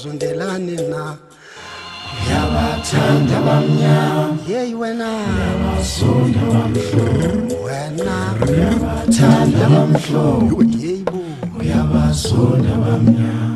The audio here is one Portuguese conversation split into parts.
zundelani na uyabathanda bamnyama yeyi wena uyabasonda bamhlophe wena uyabathanda bamhlophe yeyi bo uyabasonda bamnyama.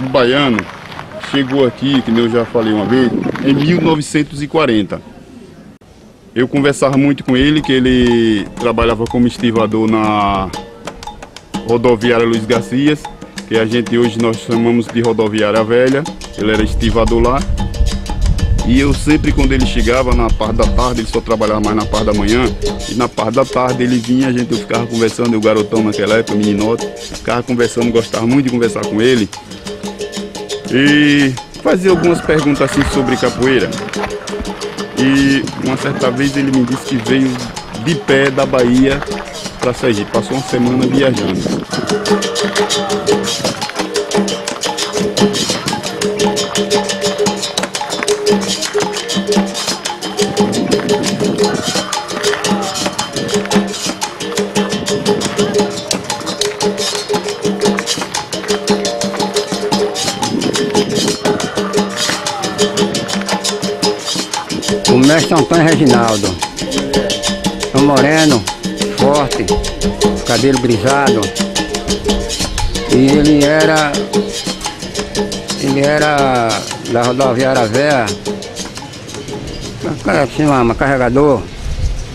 O baiano chegou aqui, que eu já falei uma vez, em 1940. Eu conversava muito com ele, que ele trabalhava como estivador na rodoviária Luiz Garcias, que a gente hoje nós chamamos de rodoviária velha. Ele era estivador lá. E eu sempre, quando ele chegava na parte da tarde, ele só trabalhava mais na parte da manhã, e na parte da tarde ele vinha, eu ficava conversando, eu garotão naquela época, meninote, ficava conversando, gostava muito de conversar com ele. E fazia algumas perguntas assim sobre capoeira. E uma certa vez ele me disse que veio de pé da Bahia para Sergipe, passou uma semana viajando. O mestre Antônio Reginaldo, um moreno, forte, cabelo grisalho, e ele era da rodoviária velha, assim, carregador.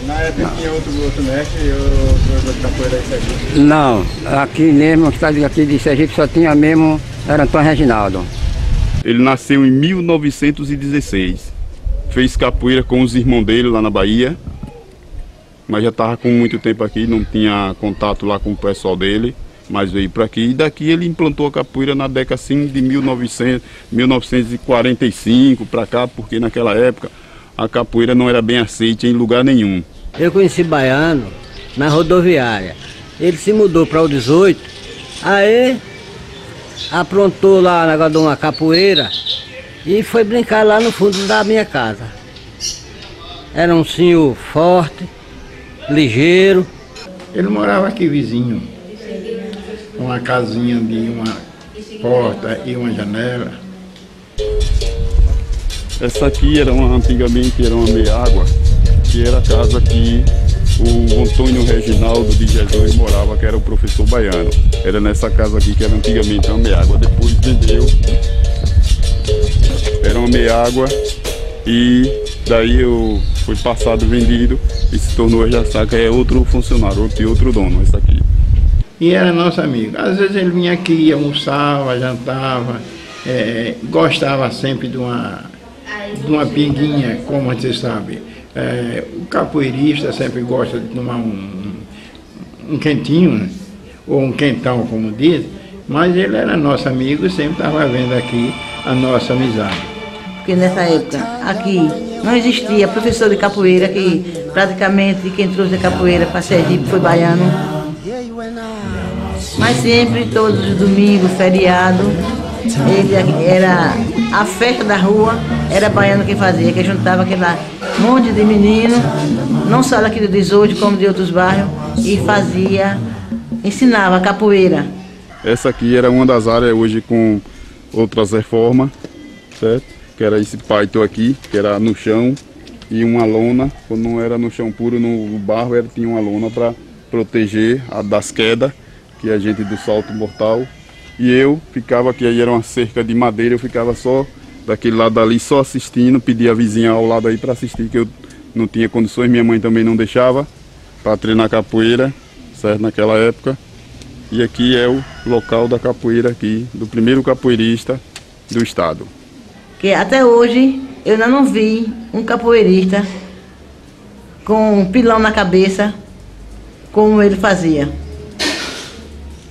Na época tinha outro mestre, outro capoeira de Sergipe? Não, aqui mesmo, aqui de Sergipe só tinha mesmo, era Antônio Reginaldo. Ele nasceu em 1916. Fez capoeira com os irmãos dele lá na Bahia, mas já estava com muito tempo aqui, não tinha contato lá com o pessoal dele, mas veio para aqui. E daqui ele implantou a capoeira na década assim, de 1945 para cá, porque naquela época a capoeira não era bem aceita em lugar nenhum. Eu conheci baiano na rodoviária. Ele se mudou para o 18, aí aprontou lá o negócio de uma capoeira e foi brincar lá no fundo da minha casa. Era um senhor forte, ligeiro. Ele morava aqui vizinho, uma casinha de uma porta e uma janela. Essa aqui antigamente era uma meia-água, que era a casa que o Antônio Reginaldo de Jesus morava, que era o professor baiano. Era nessa casa aqui que era antigamente uma meia-água, depois vendeu. Era uma meia-água e daí foi passado, vendido e se tornou a Jaçaca, é outro funcionário, outro dono, esse aqui. E era nosso amigo. Às vezes ele vinha aqui, almoçava, jantava, gostava sempre de uma pinguinha, como você sabe. O capoeirista sempre gosta de tomar um quentinho, né? Ou um quentão, como diz, mas ele era nosso amigo e sempre estava vendo aqui a nossa amizade. Porque nessa época, aqui, não existia professor de capoeira, que praticamente quem trouxe a capoeira para Sergipe foi baiano. Mas sempre, todos os domingos, feriado, ele era a festa da rua, era baiano quem fazia, que juntava aquele monte de meninos, não só daqui do 18, como de outros bairros, e ensinava capoeira. Essa aqui era uma das áreas hoje com outras reformas, certo? Que era esse paito aqui, que era no chão, e uma lona, quando não era no chão puro, no barro, tinha uma lona para proteger das quedas, que a gente do salto mortal. E eu ficava aqui, aí era uma cerca de madeira, eu ficava só daquele lado ali, só assistindo, pedia a vizinha ao lado aí para assistir, que eu não tinha condições, minha mãe também não deixava, para treinar capoeira, certo, naquela época. E aqui é o local da capoeira aqui, do primeiro capoeirista do estado. Que até hoje eu ainda não vi um capoeirista com um pilão na cabeça, como ele fazia.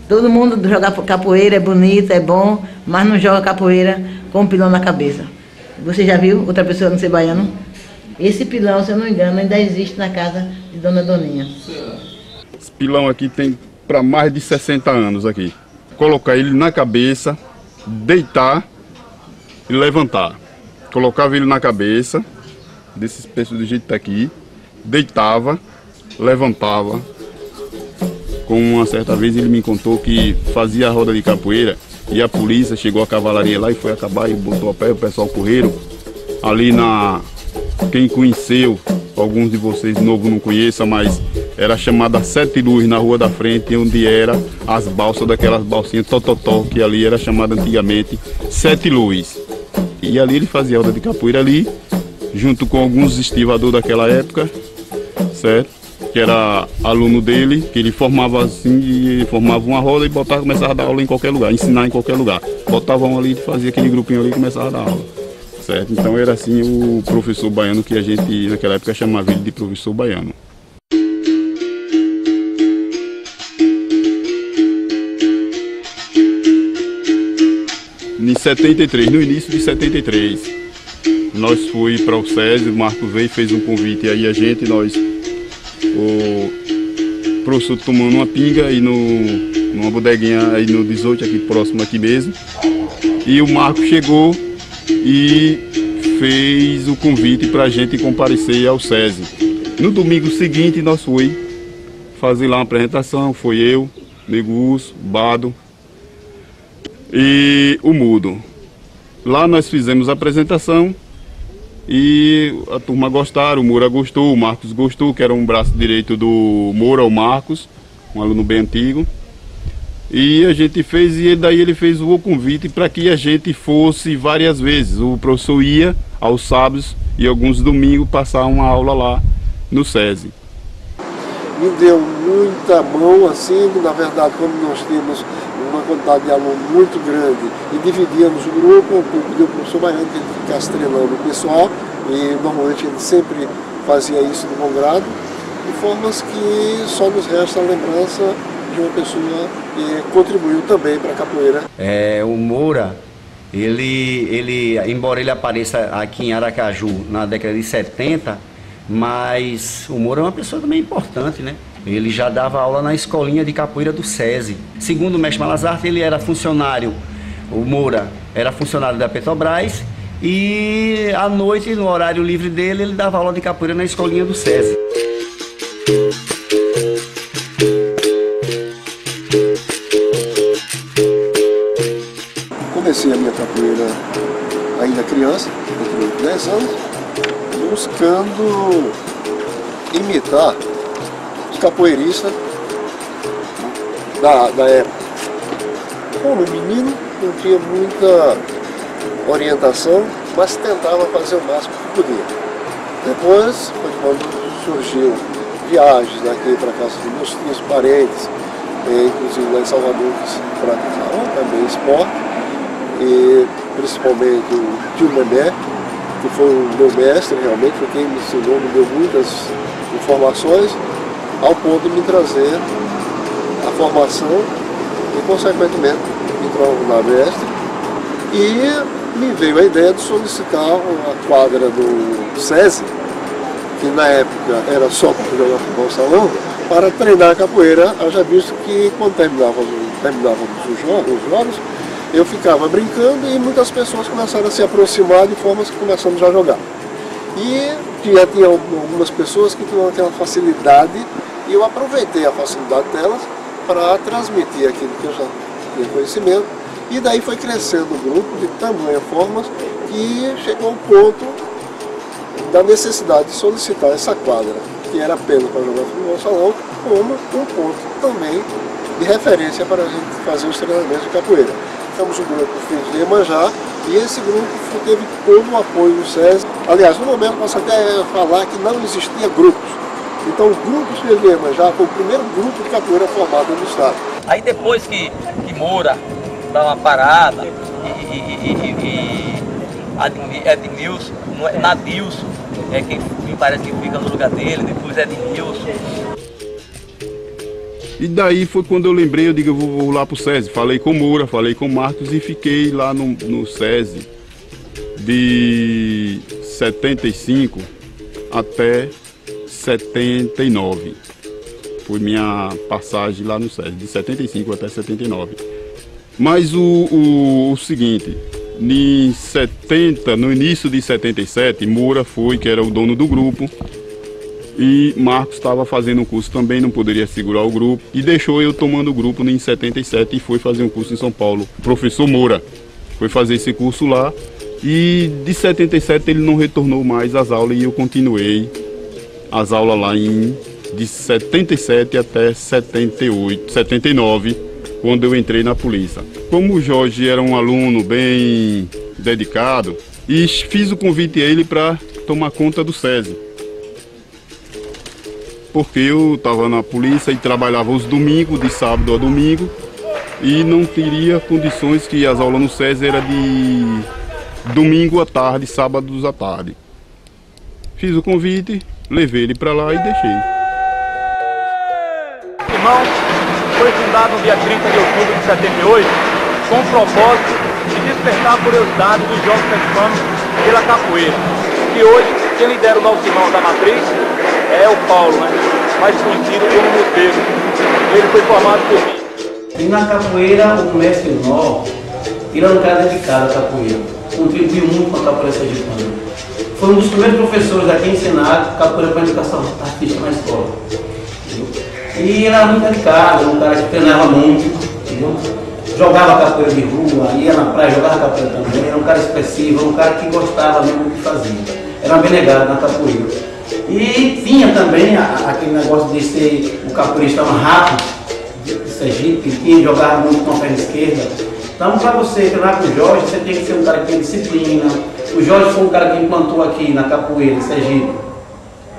Todo mundo joga capoeira, é bonito, é bom, mas não joga capoeira com um pilão na cabeça. Você já viu outra pessoa não ser baiano? Esse pilão, se eu não me engano, ainda existe na casa de Dona Doninha. Esse pilão aqui tem para mais de 60 anos aqui. Colocar ele na cabeça, deitar e levantar. Colocava ele na cabeça, desse peso do jeito que tá aqui, deitava, levantava. Com uma certa vez ele me contou que fazia a roda de capoeira e a polícia chegou, a cavalaria lá e foi acabar e botou a pé, o pessoal correram. Ali quem conheceu, alguns de vocês novos não conheçam, mas era chamada Sete Luz na rua da frente, onde era as balsas, daquelas balsinhas tototó, que ali era chamada antigamente Sete Luz. E ali ele fazia a roda de capoeira ali, junto com alguns estivadores daquela época, certo? Que era aluno dele, que ele formava assim, e formava uma roda e começava a dar aula em qualquer lugar, ensinar em qualquer lugar. Botavam ali, fazia aquele grupinho ali e começava a dar aula, certo? Então era assim o professor baiano, que a gente naquela época chamava ele de professor baiano. Em 73, no início de 73, nós fomos para o SESI, o Marcos veio e fez um convite aí a gente, o professor tomando uma pinga aí numa bodeguinha aí no 18, aqui próximo aqui mesmo. E o Marcos chegou e fez o convite para a gente comparecer ao SESI. No domingo seguinte nós fomos fazer lá uma apresentação, foi eu, Nego Urso, Bado e o Mudo. Lá nós fizemos a apresentação e a turma gostaram, o Moura gostou, o Marcos gostou, que era um braço direito do Moura, o Marcos, um aluno bem antigo. E a gente fez, e daí ele fez o convite para que a gente fosse várias vezes. O professor ia aos sábados e alguns domingos passar uma aula lá no SESI. Me deu muita mão, assim, na verdade, como nós temos uma quantidade de alunos muito grande e dividíamos o grupo, pediu o professor baiano que ele ficasse treinando o pessoal e normalmente ele sempre fazia isso de bom grado, de formas que só nos resta a lembrança de uma pessoa que contribuiu também para a capoeira. O Moura, embora ele apareça aqui em Aracaju na década de 70, mas o Moura é uma pessoa também importante, né? Ele já dava aula na escolinha de capoeira do SESI. Segundo o mestre Malazarte, ele era funcionário, o Moura era funcionário da Petrobras e à noite, no horário livre dele, ele dava aula de capoeira na escolinha do SESI. ainda criança, entre 8 e 10 anos, buscando imitar os capoeiristas da época. Como menino, não tinha muita orientação, mas tentava fazer o máximo que podia. Depois, foi quando surgiu viagens daqui para casa dos meus tios, parentes, inclusive lá em Salvador, que se praticavam também esporte, e principalmente o tio Memé, que foi o meu mestre realmente, foi quem me ensinou, me deu muitas informações, ao ponto de me trazer a formação e, consequentemente, me tornar mestre. E me veio a ideia de solicitar a quadra do SESI, que na época era só para jogar futebol salão, para treinar capoeira, haja visto que quando terminávamos os jogos, eu ficava brincando e muitas pessoas começaram a se aproximar de formas que começamos a jogar. E já tinha algumas pessoas que tinham aquela facilidade, e eu aproveitei a facilidade delas para transmitir aquilo que eu já tinha conhecimento, e daí foi crescendo o grupo de tamanha forma que chegou ao ponto da necessidade de solicitar essa quadra, que era apenas para jogar futebol salão, como um ponto também de referência para a gente fazer os treinamentos de capoeira. Ficamos um grupo Filhos de Iemanjá, e esse grupo teve todo o apoio do SESI. Aliás, no momento posso até falar que não existia grupos. Então o grupo Filhos de Iemanjá foi o primeiro grupo de capoeira formado no estado. Aí depois que Moura dá uma parada Edmilson, Nadilson, quem me parece que fica no lugar dele, depois Edmilson. E daí foi quando eu lembrei, eu digo, eu vou lá pro SESI. Falei com Moura, falei com Marcos e fiquei lá no SESI de 75 até 79. Foi minha passagem lá no SESI, de 75 até 79. Mas o seguinte, no início de 77, Moura foi, que era o dono do grupo, e Marcos estava fazendo um curso também, não poderia segurar o grupo, e deixou eu tomando o grupo em 77 e foi fazer um curso em São Paulo. O professor Moura foi fazer esse curso lá, e de 77 ele não retornou mais às aulas e eu continuei as aulas lá de 77 até 78, 79, quando eu entrei na polícia. Como o Jorge era um aluno bem dedicado, e fiz o convite a ele para tomar conta do SESI. Porque eu estava na polícia e trabalhava os domingos, de sábado a domingo, e não teria condições, que as aulas no SESI eram de domingo à tarde, sábados à tarde. Fiz o convite, levei ele para lá e deixei. Irmão, foi fundado no dia 30 de outubro de 78, com o propósito de despertar a curiosidade dos jovens sergipanos pela capoeira. E hoje, quem lidera o nosso irmão da matriz é o Paulo, né? Mais conhecido como Monteiro. Ele foi formado por mim. E na capoeira, o mestre Nó, ele era um cara dedicado à capoeira. Contribuiu muito com a capoeira sergipana. Foi um dos primeiros professores aqui a ensinar capoeira para a educação artística na escola. E ele era muito dedicado, um cara que treinava muito, entendeu? Jogava capoeira de rua, ia na praia, jogava capoeira também. Era um cara expressivo, era um cara que gostava mesmo do que fazia. Era um abnegado na capoeira. E tinha também aquele negócio de ser o capoeirista rápido de Sergipe, que jogava muito com a perna esquerda. Então, para você treinar com o Jorge, você tem que ser um cara que tem disciplina. O Jorge foi um cara que implantou aqui na capoeira, Sergipe,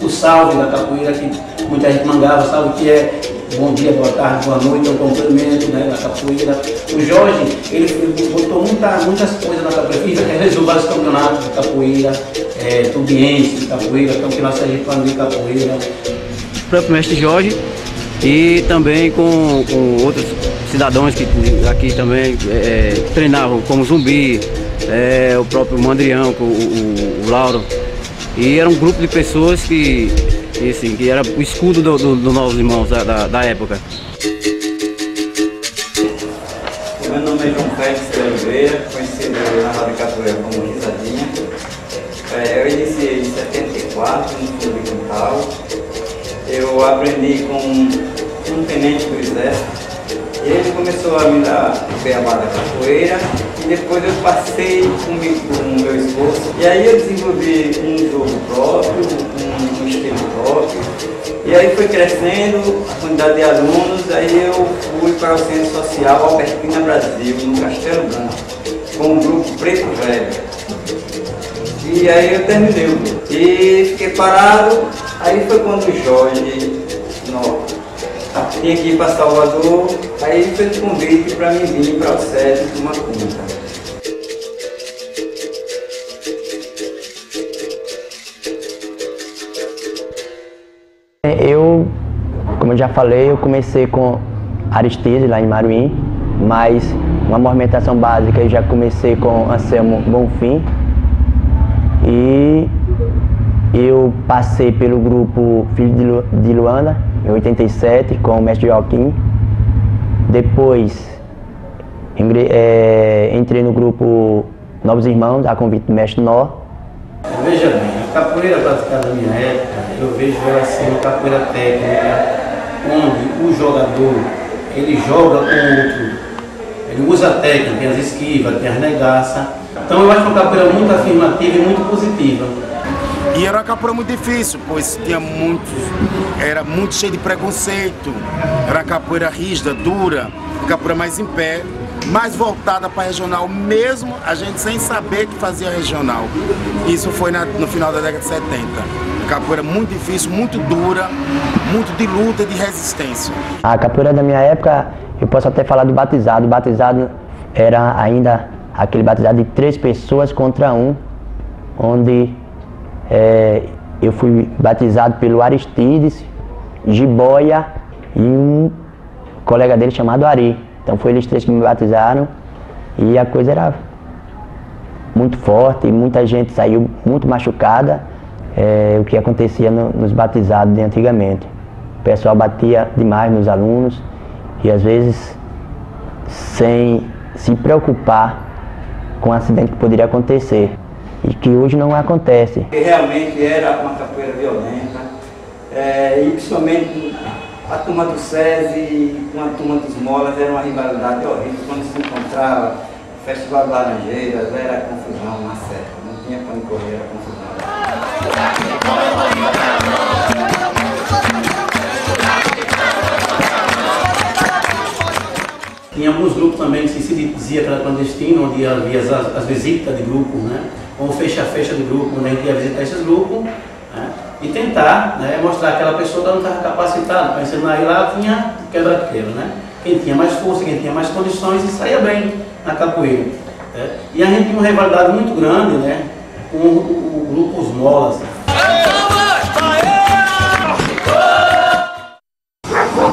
o salve da capoeira, que muita gente mangava, salve que é bom dia, boa tarde, boa noite, é um complemento, né, da capoeira. O Jorge, ele botou muitas coisas na capoeira, realizou vários campeonatos de capoeira, tubiense de capoeira, campeonato sergipano de capoeira. O próprio mestre Jorge e também com outros cidadãos que aqui também treinavam, como Zumbi, o próprio Mandrião, o Lauro. E era um grupo de pessoas que era o escudo dos nossos irmãos da época. Meu nome é João Félix de Oliveira, conhecido na Rádio Capoeira como Risadinha. Eu iniciei em 74 no Clube de Quintal. Eu aprendi com um tenente do Exército E ele começou a me dar o beabá da capoeira e depois eu passei com o meu esforço. E aí eu desenvolvi um jogo próprio, um estilo próprio. E aí foi crescendo a quantidade de alunos, aí eu fui para o Centro Social Albertina Brasil, no Castelo Branco, com o grupo Preto Velho. E aí eu terminei o grupo. E fiquei parado, aí foi quando o Jorge tinha que ir para Salvador, aí ele fez o convite para mim vir para o SESI de uma conta. Eu, como eu já falei, eu comecei com Aristides lá em Maruim, mas uma movimentação básica eu já comecei com Anselmo Bonfim e eu passei pelo grupo Filho de Luanda em 87 com o mestre Joaquim. Depois entrei no grupo Novos Irmãos, a convite do mestre Nó. Veja bem, a capoeira praticada na minha época, eu vejo ela sendo uma capoeira técnica, onde o jogador, ele joga com o outro, ele usa a técnica, tem as esquivas, tem as negaças. Então eu acho uma capoeira muito afirmativa e muito positiva. E era uma capoeira muito difícil, pois tinha era muito cheio de preconceito, era uma capoeira rígida, dura, uma capoeira mais em pé, mais voltada para regional, mesmo a gente sem saber que fazia regional. Isso foi no final da década de 70. Capoeira muito difícil, muito dura, muito de luta e de resistência. A capoeira da minha época, eu posso até falar do batizado. O batizado era ainda aquele batizado de 3 pessoas contra 1, onde eu fui batizado pelo Aristides, Jiboia e um colega dele chamado Ari. Então foi eles 3 que me batizaram e a coisa era muito forte, muita gente saiu muito machucada, o que acontecia nos batizados de antigamente. O pessoal batia demais nos alunos e às vezes sem se preocupar com o acidente que poderia acontecer e que hoje não acontece. Realmente era uma capoeira violenta, e principalmente a turma do SESI com a turma dos Molas era uma rivalidade horrível. Quando se encontrava, Festival de Laranjeiras, era confusão na certa, não tinha para onde correr, era confusão. Tinha alguns grupos também que se dizia que era clandestino, onde havia as visitas de grupos, né? Ou fecha-fecha de grupo, onde a gente ia visitar esses grupos, né? E tentar, né, mostrar que aquela pessoa não estava capacitada para ensinar. E lá tinha quebra-quebra, né? Quem tinha mais força, quem tinha mais condições e saía bem na capoeira. Né? E a gente tinha uma rivalidade muito grande, né, com o grupo Os Molas.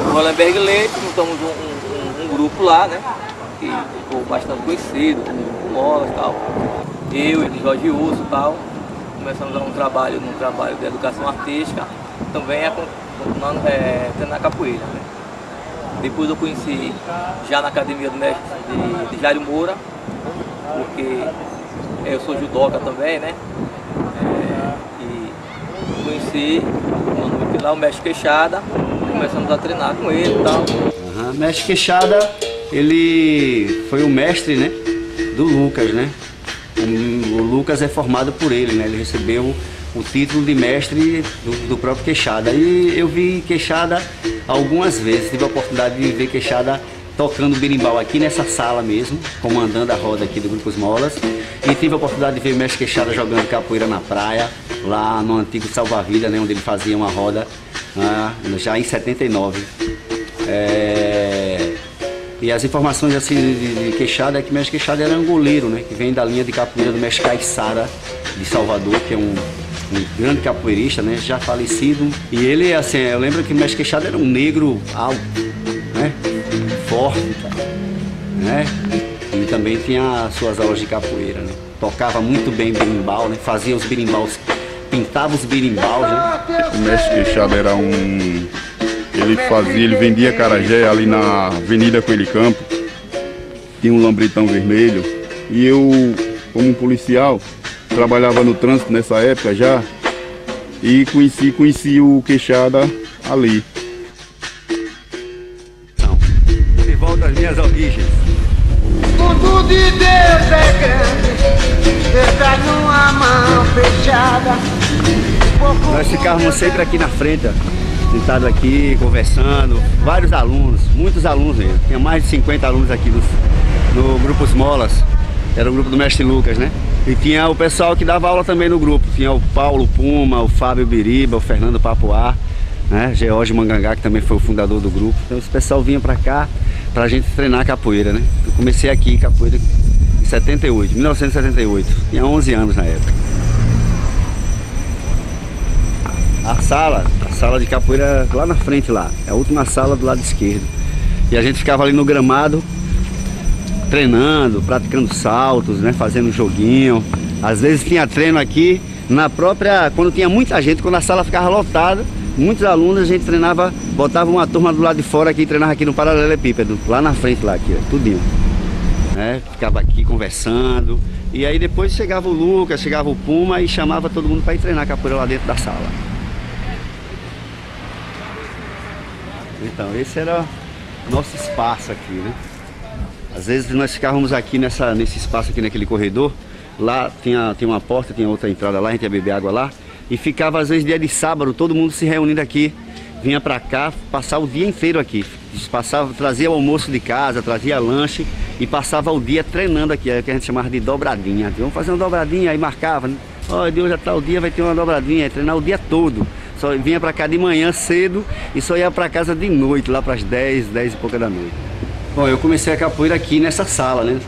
No Hollenberg Leite, montamos um grupo lá, né, que ficou bastante conhecido, com Molas e tal. Eu e Jorge Urso e tal. Começamos um trabalho de educação artística, também continuando na capoeira. Né? Depois eu conheci já na academia do mestre de Jairo Moura, porque eu sou judoca também, né? E conheci lá o mestre Queixada, começamos a treinar com ele e tal. Mestre Queixada, ele foi o mestre, né, do Lucas, né? O Lucas é formado por ele, né? Ele recebeu o título de mestre do próprio Queixada. E eu vi Queixada algumas vezes, tive a oportunidade de ver Queixada tocando berimbau aqui nessa sala mesmo, comandando a roda aqui do Grupo Os Molas. E tive a oportunidade de ver o mestre Queixada jogando capoeira na praia, lá no antigo Salva-Vida, né? Onde ele fazia uma roda já em 79. E as informações assim de Queixada é que o mestre Queixada era um goleiro, né? Que vem da linha de capoeira do mestre Caiçara de Salvador, que é um grande capoeirista, né? Já falecido. E ele, assim, eu lembro que o mestre Queixada era um negro alto, né? Forte, né? E também tinha as suas aulas de capoeira, né? Tocava muito bem berimbau, né? Fazia os berimbaus, pintava os berimbaus, né? O mestre Queixada era ele vendia acarajé ali na Avenida Coelho Campo, tinha um lambretão vermelho, e eu, como um policial, trabalhava no trânsito nessa época já, e conheci o Queixada ali. De volta de Deus é grande, está numa mão fechada. Nós ficávamos sempre aqui na frente, sentados aqui, conversando, vários alunos, muitos alunos mesmo. Tinha mais de 50 alunos aqui no Grupo Esmolas, era o grupo do mestre Lucas, né? E tinha o pessoal que dava aula também no grupo, tinha o Paulo Puma, o Fábio Biriba, o Fernando Papoá, né? George Mangangá, que também foi o fundador do grupo. Então esse pessoal vinha pra cá pra gente treinar capoeira, né? Eu comecei aqui em capoeira em 1978, tinha 11 anos na época. A sala de capoeira lá na frente lá, é a última sala do lado esquerdo. E a gente ficava ali no gramado, treinando, praticando saltos, né, fazendo joguinho. Às vezes tinha treino aqui na própria, quando tinha muita gente, quando a sala ficava lotada, muitos alunos, a gente treinava, botava uma turma do lado de fora aqui e treinava aqui no paralelepípedo, lá na frente lá, aqui, ó, tudinho. Né, ficava aqui conversando. E aí depois chegava o Lucas, chegava o Puma e chamava todo mundo para ir treinar capoeira lá dentro da sala. Então, esse era nosso espaço aqui, né? Às vezes nós ficávamos aqui nesse espaço aqui, naquele corredor. Lá tinha uma porta, tinha outra entrada lá, a gente ia beber água lá. E ficava às vezes dia de sábado, todo mundo se reunindo aqui. Vinha pra cá, passar o dia inteiro aqui. Trazia o almoço de casa, trazia lanche e passava o dia treinando aqui, que a gente chamava de dobradinha. Vamos fazer uma dobradinha, aí marcava, né? Ó, Deus, já tá o dia, vai ter uma dobradinha, treinar o dia todo. Só vinha pra cá de manhã cedo e só ia pra casa de noite, lá pras 10 e pouca da noite. Bom, eu comecei a capoeira aqui nessa sala, né,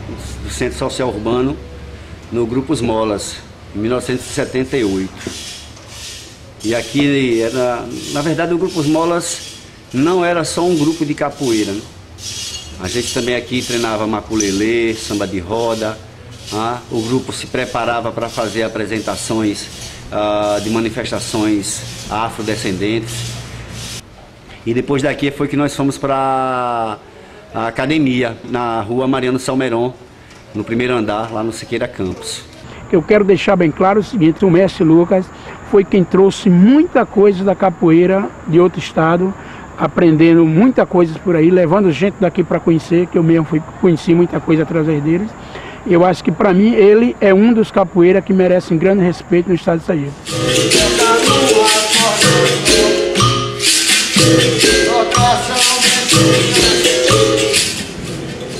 do Centro Social Urbano, no Grupo Esmolas, em 1978. E aqui, na verdade, o Grupo Esmolas não era só um grupo de capoeira, né? A gente também aqui treinava maculelê, samba de roda. O grupo se preparava para fazer apresentações de manifestações afrodescendentes. E depois daqui foi que nós fomos para a academia, na rua Mariano Salmeron, no primeiro andar, lá no Siqueira Campos. Eu quero deixar bem claro o seguinte: o mestre Lucas foi quem trouxe muita coisa da capoeira de outro estado, aprendendo muita coisa por aí, levando gente daqui para conhecer, que eu mesmo conheci muita coisa através deles. Eu acho que para mim ele é um dos capoeiras que merecem grande respeito no estado de Sergipe.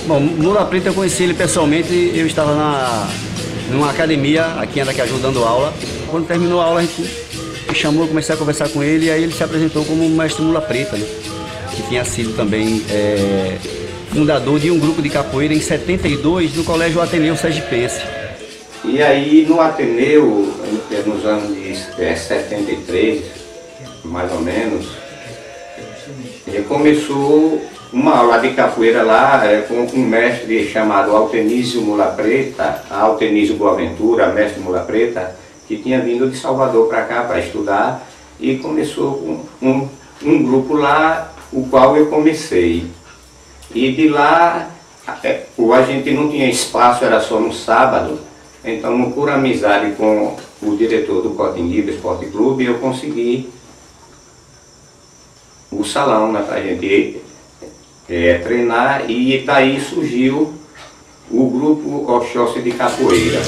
Bom, Mula Preta eu conheci ele pessoalmente, eu estava numa academia aqui em Aracaju dando aula. Quando terminou a aula a gente me chamou, comecei a conversar com ele e aí ele se apresentou como mestre Mula Preta, né? Que tinha sido também fundador de um grupo de capoeira em 72 no Colégio Ateneu Sergipense. E aí no Ateneu, nos anos de 73, mais ou menos, começou uma aula de capoeira lá com um mestre chamado Altenísio Mula Preta, Altenísio Boaventura, mestre Mula Preta, que tinha vindo de Salvador para cá para estudar, e começou com um grupo lá, o qual eu comecei. E de lá, a gente não tinha espaço, era só no sábado, então por amizade com o diretor do Cotinguiba Esporte Clube, eu consegui o salão, né, para a gente treinar, e daí surgiu o grupo Oxóssi de Capoeira.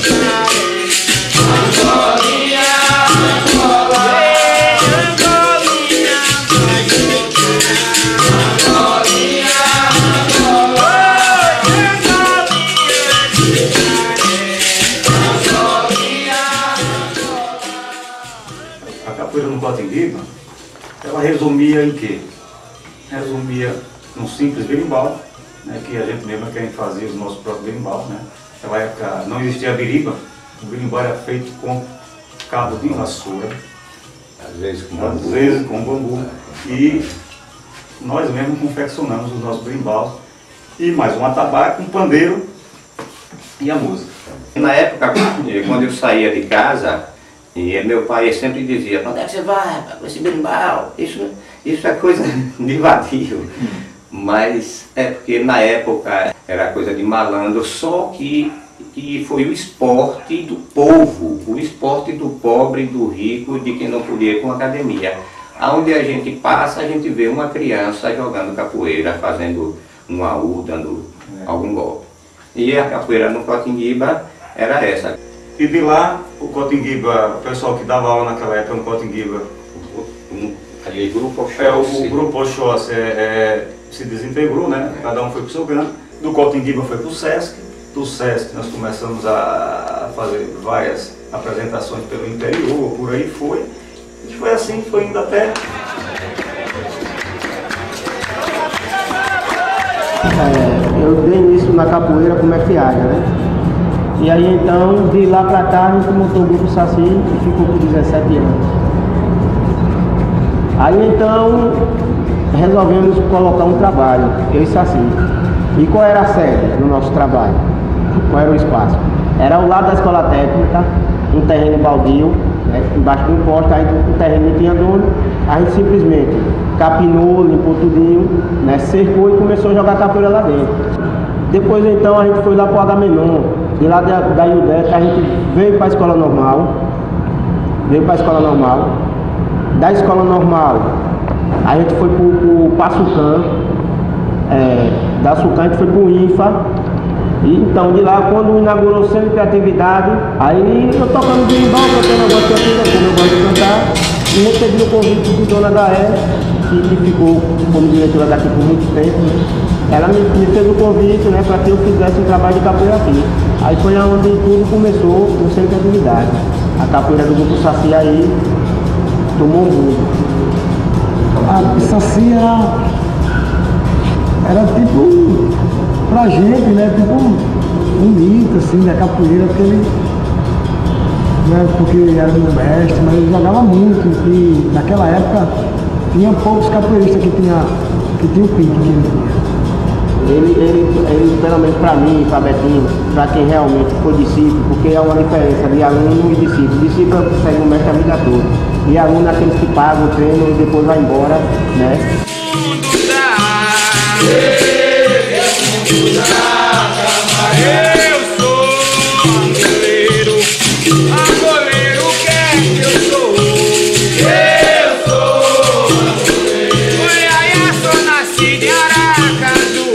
A capoeira no Cotinguiba, ela resumia em quê? Resumia num simples berimbau, né, que a gente mesmo que a gente fazia os nossos próprios berimbaus, né? Naquela época não existia biriba, o berimbau era feito com cabo de vassoura, às vezes com bambu, e nós mesmos confeccionamos os nossos berimbaus, e mais um atabaque, um pandeiro e a música. Na época, quando eu saía de casa, e meu pai sempre dizia: "Onde é que você vai com esse berimbau? Isso é coisa de vadio." Mas é porque na época era coisa de malandro, só que foi o esporte do povo, o esporte do pobre, do rico, de quem não podia ir com academia. Aonde a gente passa, a gente vê uma criança jogando capoeira, fazendo um AU, dando algum golpe. E a capoeira no Cotinguiba era essa. E de lá, o Cotinguiba, o pessoal que dava aula naquela época no Cotinguiba, Ali, Grupo Oxóssi. O Grupo Oxóssi se desintegrou, né? Cada um foi para o seu canto. Do Cotinguiba foi para o Sesc. Do Sesc nós começamos a fazer várias apresentações pelo interior, por aí foi. E foi assim, foi indo até... Eu dei início na capoeira como FA, né? E aí então, de lá pra cá, a gente montou o Grupo Saci e ficou por 17 anos. Aí então, resolvemos colocar um trabalho, eu e Saci. E qual era a sede do nosso trabalho? Qual era o espaço? Era ao lado da escola técnica, um terreno baldio, né, embaixo de um poste, aí o terreno não tinha dono, a gente simplesmente capinou, limpou tudinho, né, cercou e começou a jogar capoeira lá dentro. Depois então a gente foi lá pro Agamenon, de lá da IUDEC a gente veio para a escola normal, da escola normal a gente foi pro Passucan, da Sucan a gente foi pro INFA. E então de lá, quando inaugurou o Centro de Criatividade, aí eu tocando berimbau, cantando a voz que como eu gosto de cantar, e recebi o convite de Dona Gaé, que ficou como diretora daqui por muito tempo. Ela me fez o convite, né, para que eu fizesse um trabalho de capoeira aqui. Aí foi onde tudo começou no Centro de Criatividade. A capoeira do Grupo Saci aí tomou um rumo. A Saci era tipo, pra gente, né, tipo um mito, assim, da capoeira, porque ele, né, porque era meu mestre, mas ele jogava muito, e naquela época tinha poucos capoeiristas que tinha o pique que ele tinha. Ele, pelo menos para mim, para Betinho, para quem realmente foi discípulo, porque é uma diferença de aluno e discípulo. Discípulo segue o mestre a vida toda. E aluno é aqueles que pagam o treino e depois vai embora, né? Eu sou angoleiro, quer que eu sou? Eu sou angoleiro. Uiaiá, sou nascido em Aracaju.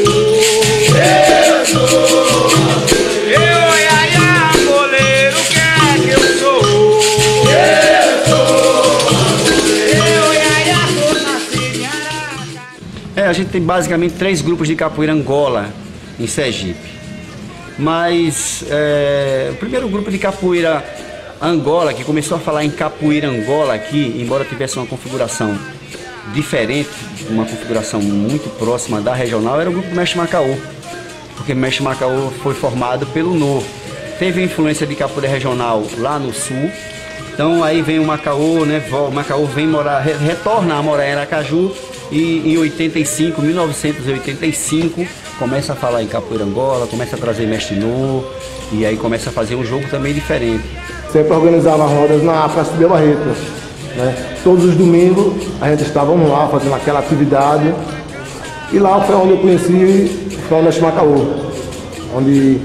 Eu sou angoleiro. Uiaiá, angoleiro, quer que eu sou? Eu sou angoleiro. Uiaiá, sou nascido em Aracaju. A gente tem basicamente 3 grupos de capoeira Angola em Sergipe. Mas o primeiro grupo de capoeira Angola, que começou a falar em capoeira Angola aqui, embora tivesse uma configuração diferente, uma configuração muito próxima da regional, era o grupo Mestre Macaú, porque Mestre Macaú foi formado pelo NOR. Teve influência de capoeira regional lá no sul, então aí vem o Macaú, né? O Macaú vem morar, retorna a morar em Aracaju, e em 1985, começa a falar em capoeira Angola, começa a trazer mestre NOR, e aí começa a fazer um jogo também diferente. Sempre organizava rodas na Praça de Bela Barreto, né? Todos os domingos a gente estávamos lá fazendo aquela atividade, e lá foi onde eu conheci o Mestre Macaú, onde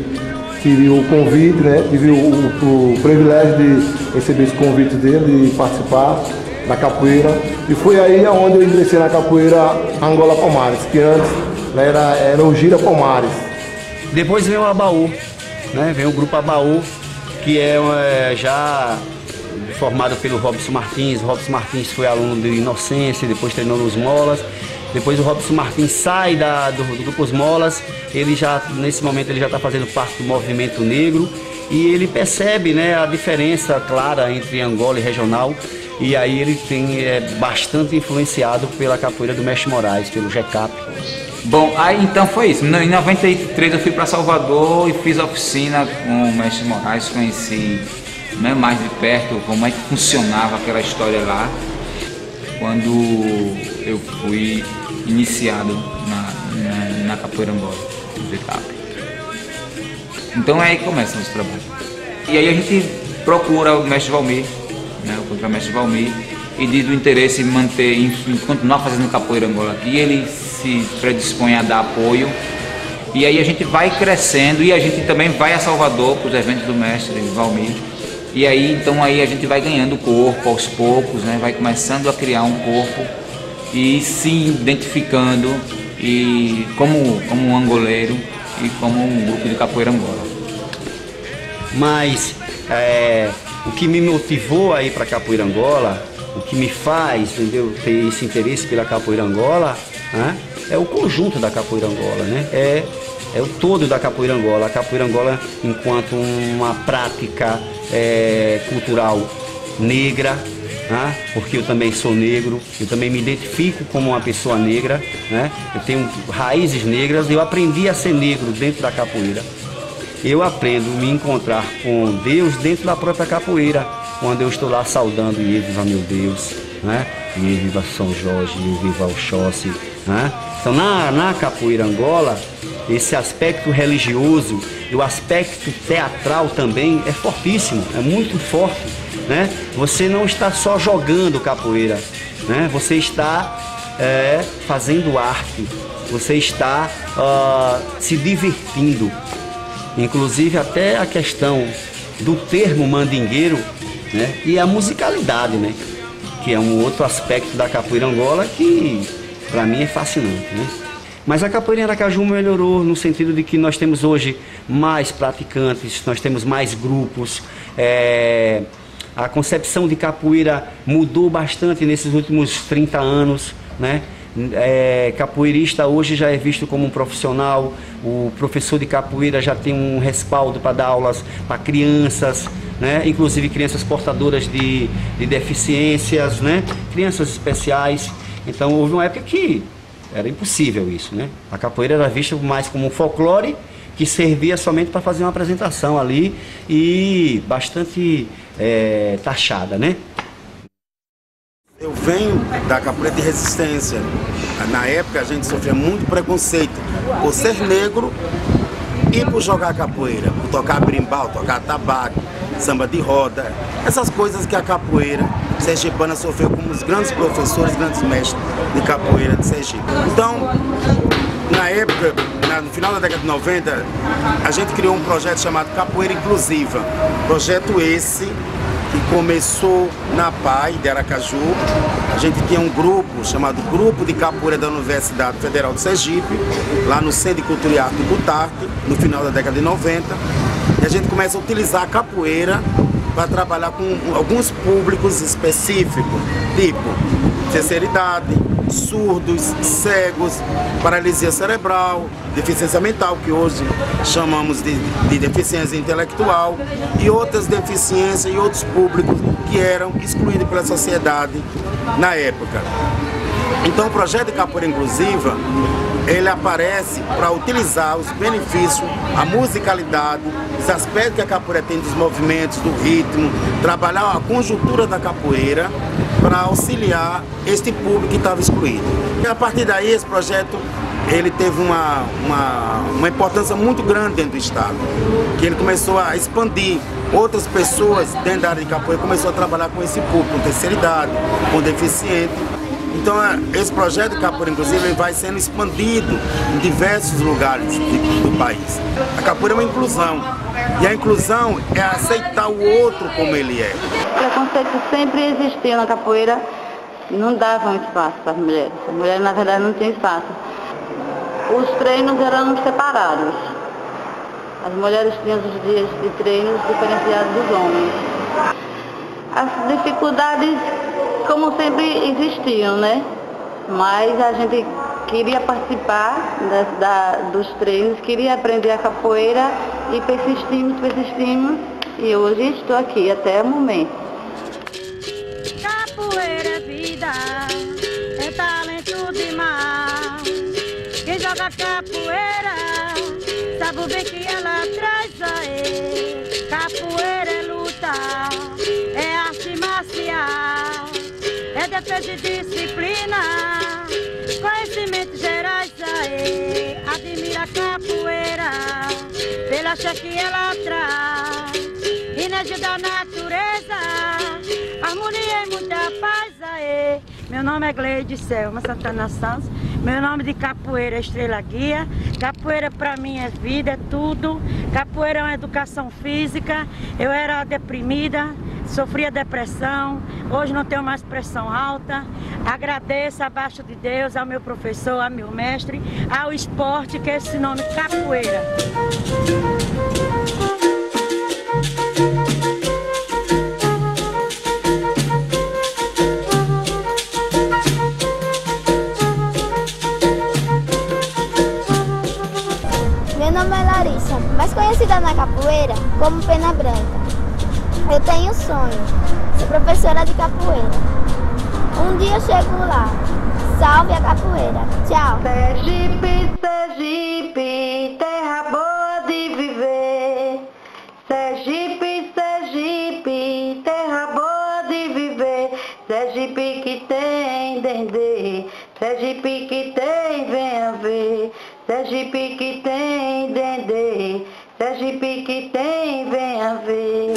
tive o convite, né? Tive o privilégio de receber esse convite dele, de participar da capoeira, e foi aí onde eu ingressei na capoeira Angola Palmares, que antes, né, era o Gira Palmares. Depois vem o Abaú, né? Vem o grupo Abaú, que é já formado pelo Robson Martins. O Robson Martins foi aluno de Inocência, depois treinou nos Molas. Depois o Robson Martins sai do grupo Os Molas, nesse momento ele já está fazendo parte do movimento negro, e ele percebe, né, a diferença clara entre Angola e regional. E aí ele é bastante influenciado pela capoeira do Mestre Moraes, pelo GECAP. Bom, aí então foi isso. Em 93 eu fui para Salvador e fiz a oficina com o Mestre Moraes, conheci, né, mais de perto como é que funcionava aquela história lá, quando eu fui iniciado na capoeira Angola, do GECAP. Então é aí que começa o nosso trabalho. E aí a gente procura o Mestre Valmir, né, o contramestre Valmir, e diz do interesse em manter, em continuar fazendo capoeira Angola aqui. Ele se predispõe a dar apoio, e aí a gente vai crescendo, e a gente também vai a Salvador para os eventos do mestre Valmir, e aí então aí a gente vai ganhando corpo aos poucos, né, vai começando a criar um corpo e se identificando e como um angoleiro, e como um grupo de capoeira Angola. Mas o que me motivou a ir para a capoeira Angola, o que me faz, entendeu, ter esse interesse pela capoeira Angola, né, é o conjunto da capoeira Angola, né? É o todo da capoeira Angola. A capoeira Angola enquanto uma prática cultural negra, né? Porque eu também sou negro, eu também me identifico como uma pessoa negra, né? Eu tenho raízes negras, eu aprendi a ser negro dentro da capoeira. Eu aprendo a me encontrar com Deus dentro da própria capoeira, quando eu estou lá saudando e viva meu Deus, né? E viva São Jorge, e viva Oxóssi, né? Então na capoeira Angola, esse aspecto religioso e o aspecto teatral também é fortíssimo, é muito forte, né? Você não está só jogando capoeira, né? Você está fazendo arte, você está se divertindo. Inclusive até a questão do termo mandingueiro, né? E a musicalidade, né? Que é um outro aspecto da capoeira Angola que para mim é fascinante, né? Mas a capoeira em Aracaju melhorou no sentido de que nós temos hoje mais praticantes, nós temos mais grupos, a concepção de capoeira mudou bastante nesses últimos 30 anos, né? Capoeirista hoje já é visto como um profissional, o professor de capoeira já tem um respaldo para dar aulas para crianças, né? Inclusive crianças portadoras de deficiências, né? Crianças especiais. Então houve uma época que era impossível isso, né? A capoeira era vista mais como um folclore que servia somente para fazer uma apresentação ali e bastante taxada, né? Eu venho da capoeira de resistência. Na época a gente sofria muito preconceito por ser negro e por jogar capoeira, por tocar brimbal, tocar tabaco, samba de roda, essas coisas que a capoeira sergipana sofreu como os grandes professores, grandes mestres de capoeira de Sergipe. Então, na época, no final da década de 90, a gente criou um projeto chamado Capoeira Inclusiva. Projeto esse que começou na PAI de Aracaju. A gente tinha um grupo chamado Grupo de Capoeira da Universidade Federal de Sergipe, lá no Centro de Cultura e Arte de Butarte, no final da década de 90. E a gente começa a utilizar a capoeira para trabalhar com alguns públicos específicos, tipo terceira idade, surdos, cegos, paralisia cerebral, deficiência mental, que hoje chamamos de deficiência intelectual, e outras deficiências e outros públicos que eram excluídos pela sociedade na época. Então o projeto de Capoeira Inclusiva, ele aparece para utilizar os benefícios, a musicalidade, os aspectos que a capoeira tem dos movimentos, do ritmo, trabalhar a conjuntura da capoeira para auxiliar este público que estava excluído. E a partir daí esse projeto ele teve uma importância muito grande dentro do estado, que ele começou a expandir. Outras pessoas dentro da área de capoeira começaram a trabalhar com esse público, com terceira idade, com deficiente. Então esse projeto de capoeira, inclusive, ele vai sendo expandido em diversos lugares do país. A capoeira é uma inclusão, e a inclusão é aceitar o outro como ele é. O preconceito sempre existiu na capoeira e não davam espaço para as mulheres. As mulheres, na verdade, não tinham espaço. Os treinos eram separados. As mulheres tinham os dias de treinos diferenciados dos homens. As dificuldades, como sempre, existiam, né? Mas a gente queria participar dos treinos, queria aprender a capoeira e persistimos, e hoje estou aqui até o momento. Capoeira é vida, é talento demais. Quem joga capoeira sabe o bem que ela traz aí. Capoeira é luta, é arte marcial, é defesa e disciplina, conhecimentos gerais aí. Admira a capoeira pela axé que ela traz, energia da natureza, harmonia e muita paz aí. Meu nome é Gleide Selma Santana Santos. Meu nome de capoeira é Estrela Guia. Capoeira para mim é vida, é tudo. Capoeira é uma educação física. Eu era deprimida, sofria depressão, hoje não tenho mais pressão alta. Agradeço abaixo de Deus ao meu professor, ao meu mestre, ao esporte, que é esse nome, capoeira. Meu nome é Larissa, mais conhecida na capoeira como Pena Branca. Eu tenho um sonho, ser professora de capoeira. Um dia eu chego lá. Salve a capoeira. Tchau. Sergipe, Sergipe, terra boa de viver. Sergipe, Sergipe, terra boa de viver. Sergipe que tem dendê, Sergipe que tem venha ver. Sergipe que tem dendê, Sergipe que tem venha ver.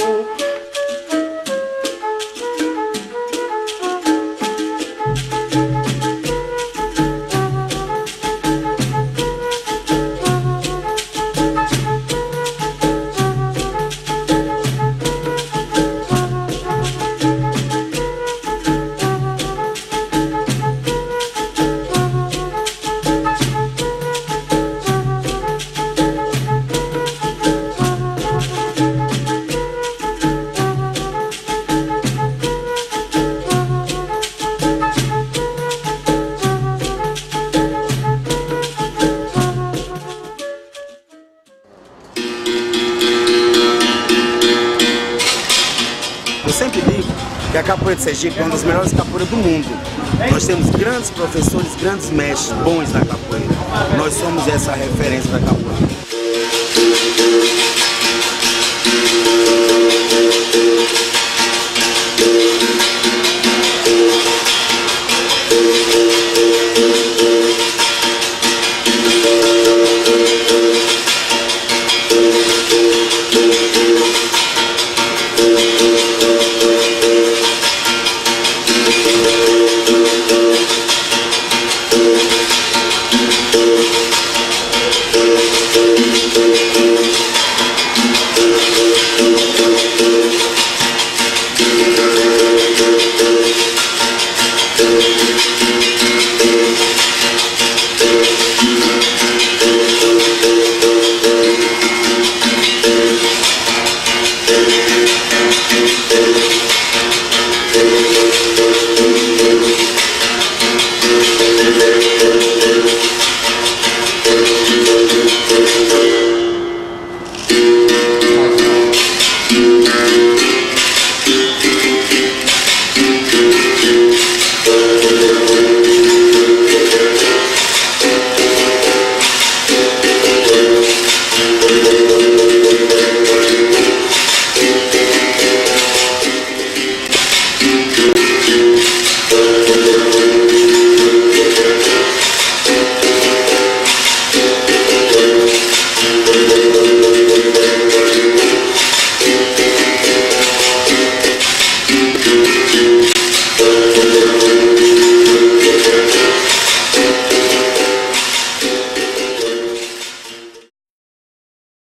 Eu sempre digo que a capoeira de Sergipe é uma das melhores capoeiras do mundo. Nós temos grandes professores, grandes mestres bons na capoeira. Nós somos essa referência da capoeira.